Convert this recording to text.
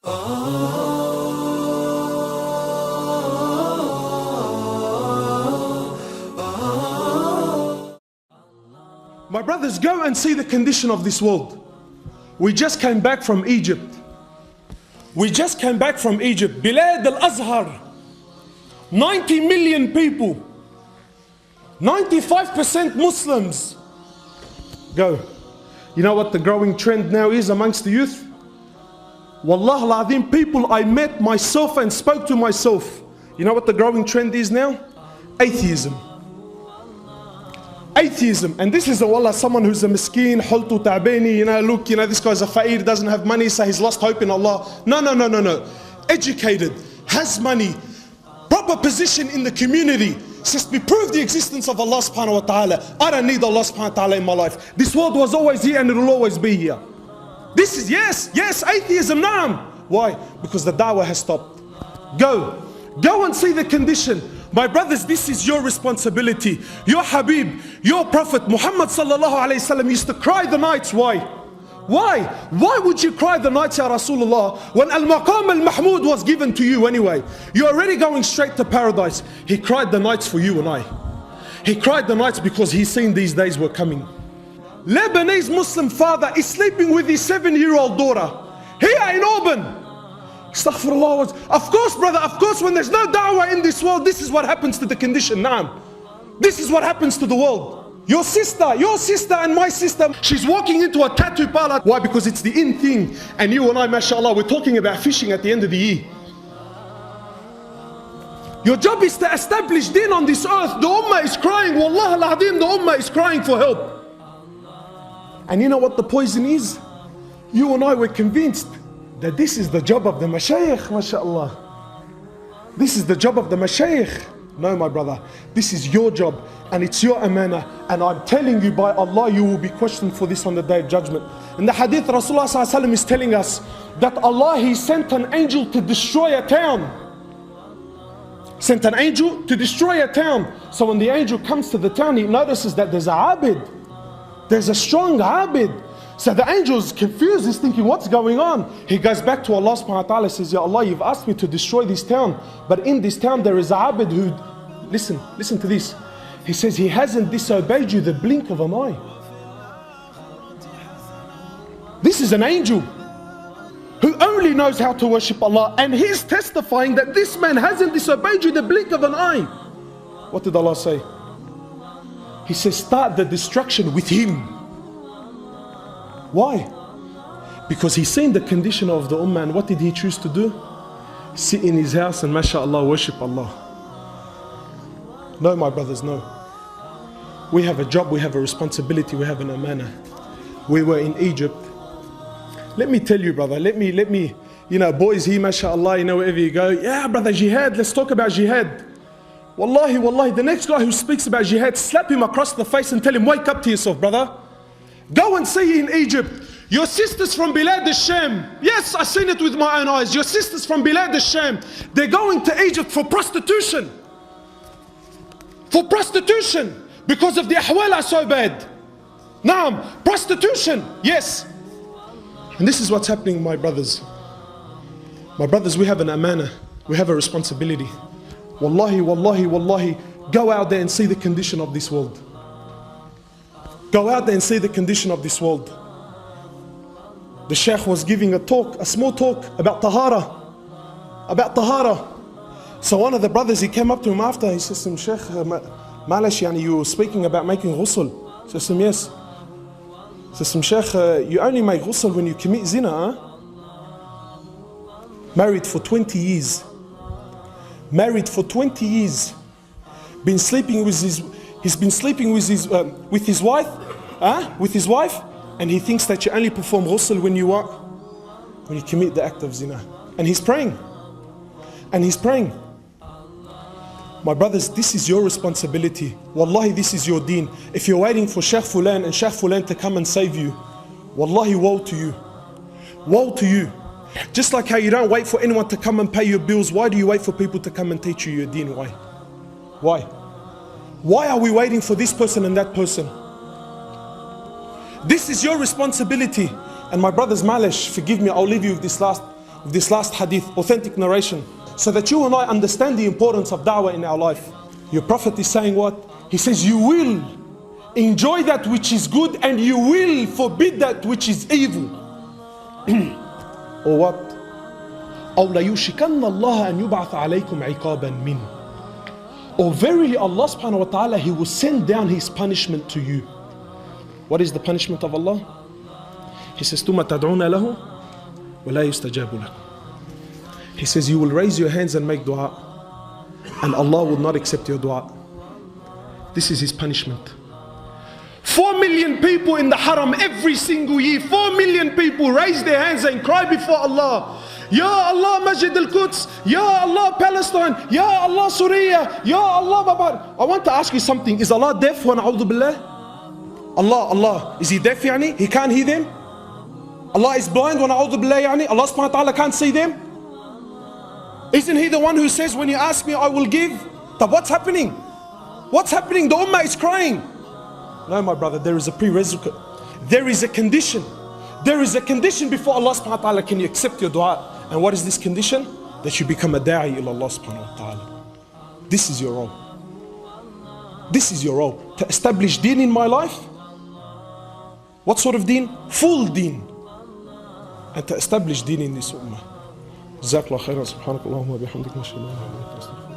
My brothers, go and see the condition of this world. We just came back from Egypt. We just came back from Egypt. Bilad al-Azhar. 90 million people. 95% Muslims. Go. You know what the growing trend now is amongst the youth? Wallah al-Azim, people I met myself and spoke to myself. You know what the growing trend is now? Atheism. Atheism. And this is wallah someone who's a miskeen, hultu ta'bani, look, this guy's a fa'ir, doesn't have money, so he's lost hope in Allah. No. Educated, has money, proper position in the community, says me prove the existence of Allah subhanahu wa ta'ala. I don't need Allah subhanahu wa ta'ala in my life. This world was always here and it will always be here. This is, yes, atheism, naam. Why? Because the da'wah has stopped. Go and see the condition. My brothers, this is your responsibility. Your Habib, your Prophet Muhammad sallallahu alayhi wasallam used to cry the nights. Why? Why would you cry the nights, Ya Rasulullah, when Al-Maqam Al-Mahmud was given to you anyway? You're already going straight to paradise. He cried the nights for you and I. He cried the nights because he's seen these days were coming. Lebanese Muslim father is sleeping with his 7-year-old daughter here in Auburn. Astaghfirullah. Of course, brother, of course, when there's no da'wah in this world, this is what happens to the condition. Naam. This is what happens to the world. Your sister and my sister, she's walking into a tattoo parlor. Why? Because it's the in thing. And you and I, mashallah, we're talking about fishing at the end of the year. Your job is to establish din on this earth. The Ummah is crying. Wallah al-Azim, the Ummah is crying for help. And you know what the poison is? You and I were convinced that this is the job of the mashayikh, mashallah. This is the job of the mashayikh. No, my brother, this is your job and it's your amana. And I'm telling you by Allah, you will be questioned for this on the day of judgment. In the hadith, Rasulullah ﷺ is telling us that Allah, He sent an angel to destroy a town. Sent an angel to destroy a town. So when the angel comes to the town, he notices that there's a abid. There's a strong abid. So the angel is confused, he's thinking, what's going on? He goes back to Allah subhanahu wa ta'ala, says, Ya Allah, you've asked me to destroy this town. But in this town there is a abid who, listen to this. He says, he hasn't disobeyed you the blink of an eye. This is an angel who only knows how to worship Allah. And he's testifying that this man hasn't disobeyed you the blink of an eye. What did Allah say? He says, start the destruction with him. Why? Because he's seen the condition of the Ummah, and what did he choose to do? Sit in his house and mashallah worship Allah. No, my brothers, no. We have a job, we have a responsibility, we have an amana. We were in Egypt. Let me tell you, brother, let me, boys here, mashallah, wherever you go, yeah, brother, jihad, let's talk about jihad. Wallahi, the next guy who speaks about jihad, slap him across the face and tell him, wake up to yourself, brother. Go and see in Egypt, your sisters from Bilad al-Sham. Yes, I've seen it with my own eyes. Your sisters from Bilad al-Sham, they're going to Egypt for prostitution. For prostitution. Because of the ahwal are so bad. Naam, prostitution, yes. And this is what's happening, my brothers. My brothers, we have an amana. We have a responsibility. Wallahi, go out there and see the condition of this world. Go out there and see the condition of this world. The Shaykh was giving a small talk about tahara. So one of the brothers, he came up to him after, he says to him, Shaykh, Malish, you were speaking about making ghusl. He says to him, yes. He says to him, Shaykh, you only make ghusl when you commit zina, huh? Married for 20 years. Married for 20 years. Been sleeping with his... He's been sleeping with his wife, and he thinks that you only perform ghusl when you commit the act of zina. And he's praying. My brothers, this is your responsibility. Wallahi, this is your deen. If you're waiting for Shaykh Fulan and Shaykh Fulan to come and save you, wallahi, woe to you. Woe to you. Just like how you don't wait for anyone to come and pay your bills, why do you wait for people to come and teach you your deen? Why? Why are we waiting for this person and that person? This is your responsibility. And my brothers, malish, forgive me, I'll leave you with this last. with this last hadith, authentic narration, so that you and I understand the importance of da'wah in our life. Your Prophet is saying what? He says, you will enjoy that which is good and you will forbid that which is evil. Or what? أو ليوشكن الله أن يبعث عليكم عقابا منه. Or verily Allah subhanahu wa ta'ala, He will send down His punishment to you. What is the punishment of Allah? He says, ثم تدعون له ولا يستجاب لكم. He says, you will raise your hands and make dua, and Allah will not accept your dua. This is His punishment. 4 million people in the haram every single year. 4 million people raise their hands and cry before Allah. Ya Allah Masjid al-Quds, Ya Allah Palestine, Ya Allah Syria, Ya Allah Babar. I want to ask you something. Is Allah deaf? Wa na'udhu billah? Allah, is He deaf yani? He can't hear them? Allah is blind? Wa na'udhu billah yani? Allah subhanahu wa ta'ala can't see them? Isn't He the one who says, when you ask me I will give? But what's happening? What's happening? The ummah is crying. No, my brother, there is a prerequisite. There is a condition. There is a condition before Allah subhanahu wa ta'ala can you accept your dua. And what is this condition? That you become a da'i ila Allah subhanahu wa ta'ala. This is your role. This is your role. To establish deen in my life. What sort of deen? Full deen. And to establish deen in this ummah. جزاك الله خيرا سبحانك اللهم وبحمدك نشهد ان لا اله الا انت